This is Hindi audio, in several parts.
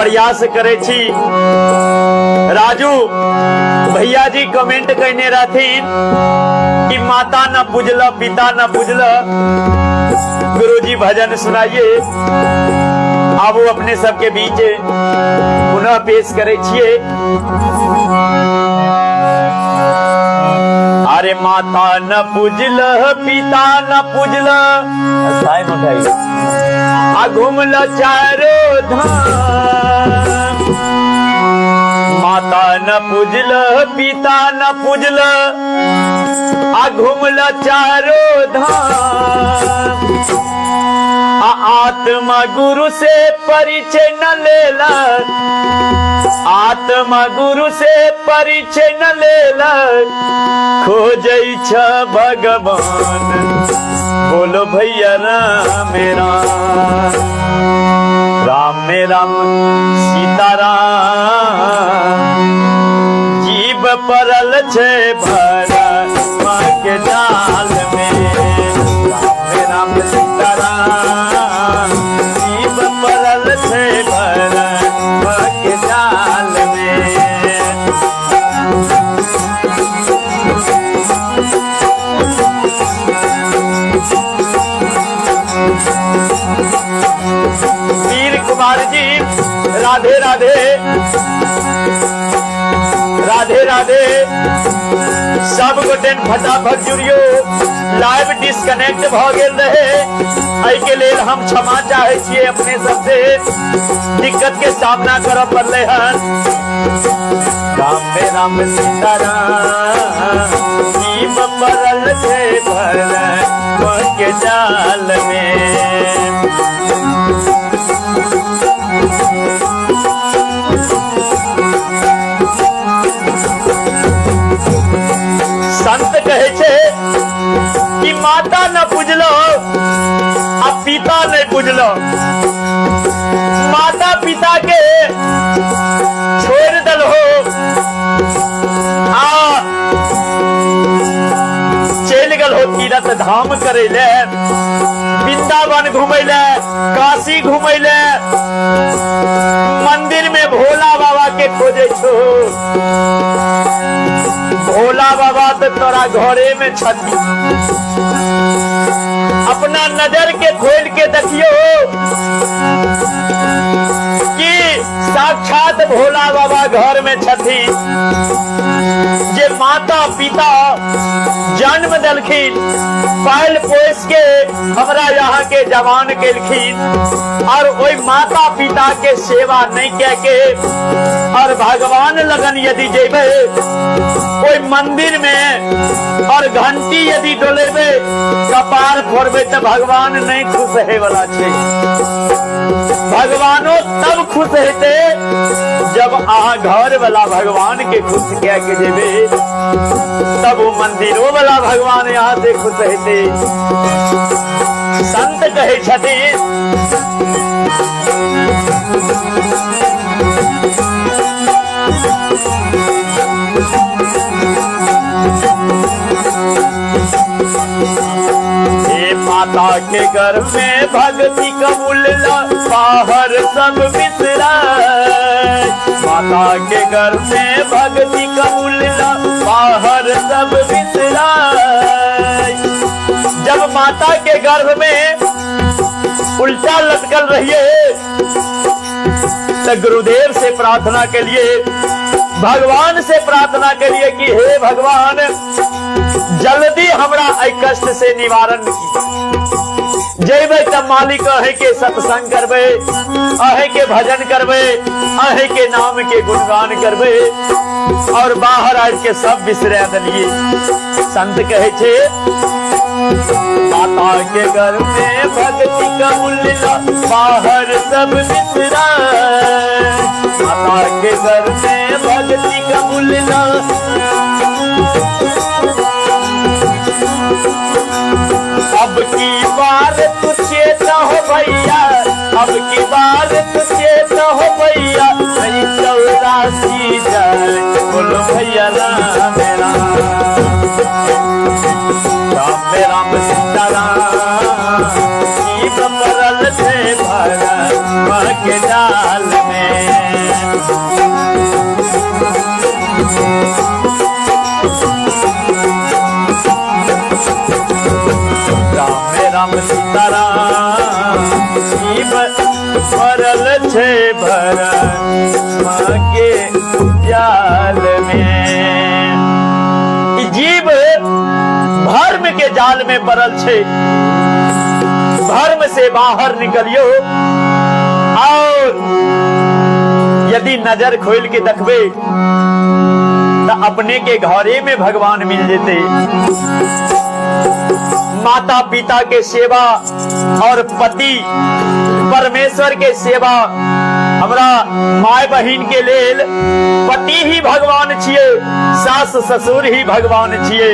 प्रयास करे छी। राजू भैया जी कमेंट करने रहथिन कि माता न पूजल पिता न पूजल, गुरुजी भजन सुनाइए। अब वो अपने सबके बीच पुनः पेश करे छिए। अरे माता न पूजल पिता न पूजल, आ घूमल चारो धाम। माता न पूजल पिता न पूजल, आ घूमल चारो धाम। आत्मा गुरु से परिचय न लेला, आत्मा गुरु से परिचय न लेला, खोजै छ भगवान। बोलो भैया राम राम, राम राम सीताराम। जीव परल छे भरमा के जाल में, राम राम सीताराम। जीव परल छे भरमा के जाल में। वीर कुमार जी राधे राधे, राधे राधे। सब गोटे फटाफट जुड़ियो, लाइव डिस्कनेक्ट भ गेल रहे, एहि के लेल हम क्षमा चाहे छिए। अपने सबसे दिक्कत के सामना करऽ पड़ले हन। राम राम सीताराम, जीव परल छे भरमा के जाल में। संत कहे छे कि माता न पूजलो आ पिता नहीं पूजलो। माता पिता के छोड़ दलहो आ चल गल हो तीर्थ धाम करे ले, वृंदावन घूमे ले, काशी घूमे ले, मंदिर में भोला बाबा के खोजे छो। भोला बाबा तो तोरा घरे में छथि, अपना नजर के खोल के देखियो कि साक्षात भोला बाबा घर में छथि। जे माता पिता जन्म दलखिन, पाल पोस के हमरा यहाँ के जवान केलखिन, और वही माता पिता के सेवा नहीं कह के और भगवान लगन यदि जेबे कोई मंदिर में और घंटी यदि डोलेबे, कपार फोड़बे तो भगवान नहीं खुश है वाला छे। भगवानो तब खुश हेते जब अहाँ घर वाला भगवान के खुश कह के जेबे, तब वो मंदिरों वाला भगवान यहाँ से खुश हेते। संत कहे छथिन माता के घर में भक्ति कबूल बाहर सब बिसराए। माता के घर में भक्ति कबूल बाहर सब बिसराए। जब माता के गर्भ में उल्टा लटकल रहिए तो गुरुदेव से प्रार्थना के लिए, भगवान से प्रार्थना के लिए कि हे भगवान जल्दी हमरा आई कष्ट से निवारण की। जेबे तब मालिक अहे के सत्संग करबे, अहे के भजन करबे, अहे के नाम के गुणगान करबे, और बाहर आज के सब बिसरा दलिए। संत कहे छे माता के घर में भक्ति कबूल बाहर सब बिसरा। माता के घर में भक्ति कबूल अब की बार तुझे न हो भैया, अब की बार तुझे न हो भैया, नहीं 84 जाए बोलो भैया राम राम। राम राम सीताराम, जीव परल छे भरमा के जाल में। सीताराम जीव भरल छे भरम के जाल में। जीव भर्म के जाल में पड़ल छे, भर्म से बाहर निकलियो और यदि नजर खोल के देखबे तो अपने के घरे में भगवान मिल जेते। माता पिता के सेवा और पति परमेश्वर के सेवा, हमरा माय बहिन के लेल पति ही भगवान छिए, सास ससुर ही भगवान छिए,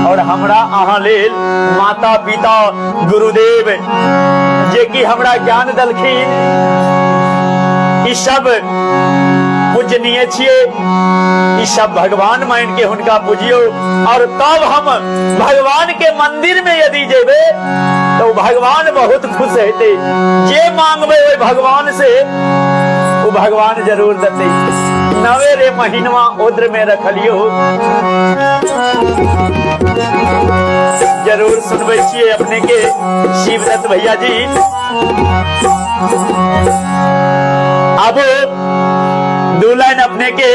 और हमरा अहाँ लेल माता पिता गुरुदेव जे कि हमरा ज्ञान दलखिन, ई सब पूजनीय छिए। ई सब भगवान मान के हुनका पूजियो, और तब हम भगवान के मंदिर में यदि जेबे तो भगवान बहुत खुश हेते। जे मांगबे ओइ भगवान से वो भगवान जरूर देते। नवे रे महीनवा उद्र में रखलियो, जरूर सुनबे छिए अपने के शिवदत्त भैया जी। अब दो लाइन अपने के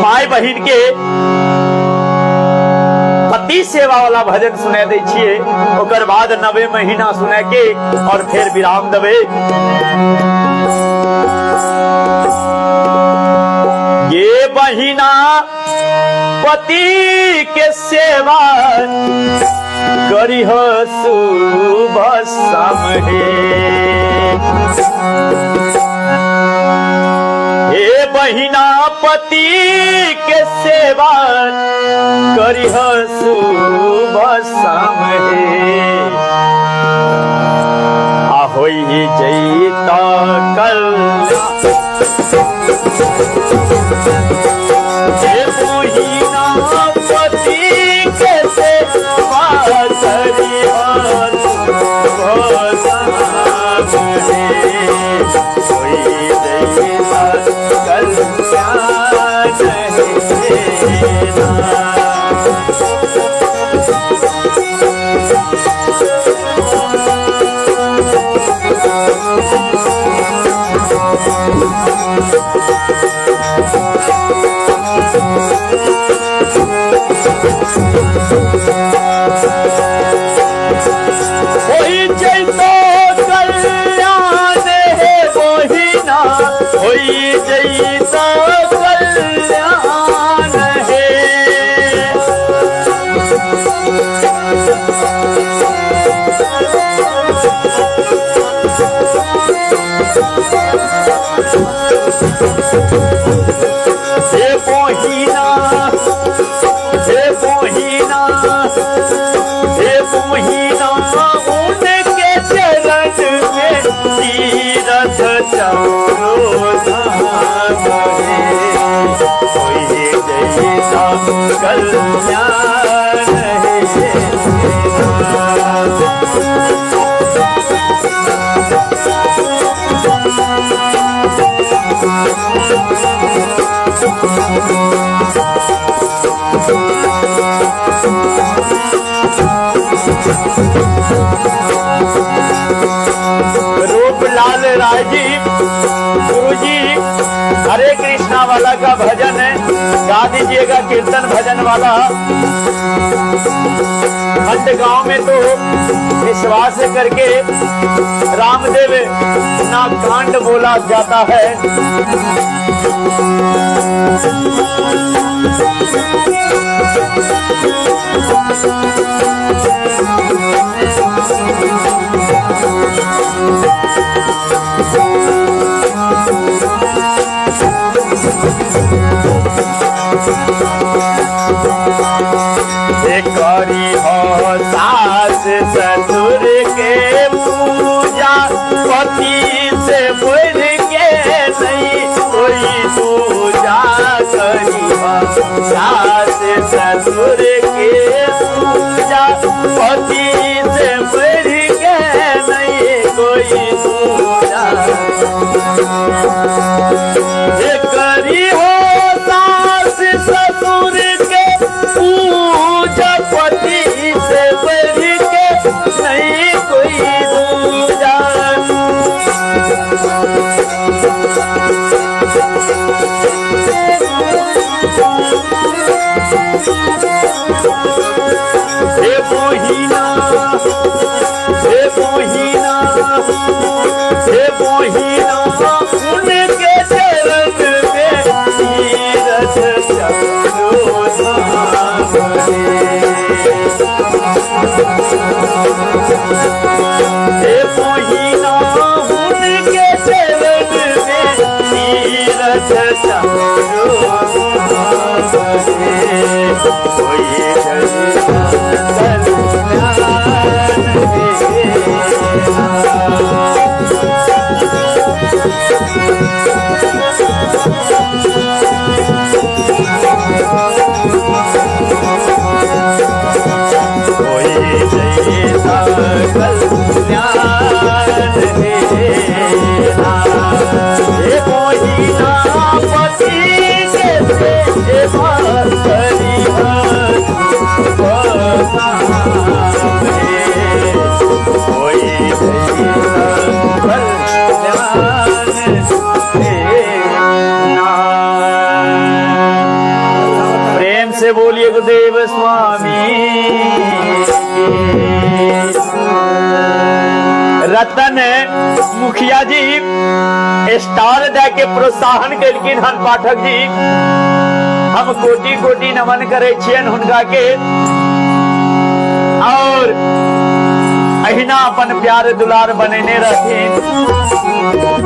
माय बहिन के पति सेवा वाला भजन सुना दे छिए, ओकर बाद 9 महीना सुना के और फिर विराम देवे। ये बहिना पति के सेवा करी हो सुबह शाम हे। हे बहिना पति के सेवा करी हो सुबह शाम हे। होई जैता कल्याण हे बहिना पति के सेवा करी हो सुबह शाम हे। होई जैता कल्याण रूपलाल राय जी, गुरु जी हरे कृष्णा वाला का भजन है, गा दीजिएगा कीर्तन भजन वाला। खंड गांव में तो विश्वास करके रामदेव ना कांड बोला जाता है। करी हो सास ससुर के पूजा, पति से बढ़ के नहीं कोई पूजा। करी हो सास ससुर के पूजा, पति से बढ़ के नहीं कोई पूजा। करी हो सास ससुर के पूजा, पति से बढ़ मोहिना हे मोहिना हे मोहिना उनके चरण में तीरथ चक्रो धाम हे मोहिना उनके चरण में तीरथ चक्रो प्रेम से बोलिए गुरुदेव स्वामी। रतन मुखिया जी स्टार दे के प्रोत्साहन केलखिन हन पाठक जी। हम कोटि कोटि नमन करे छियन हुनका के और अहिना अपन प्यार दुलार बनेने रहथिन।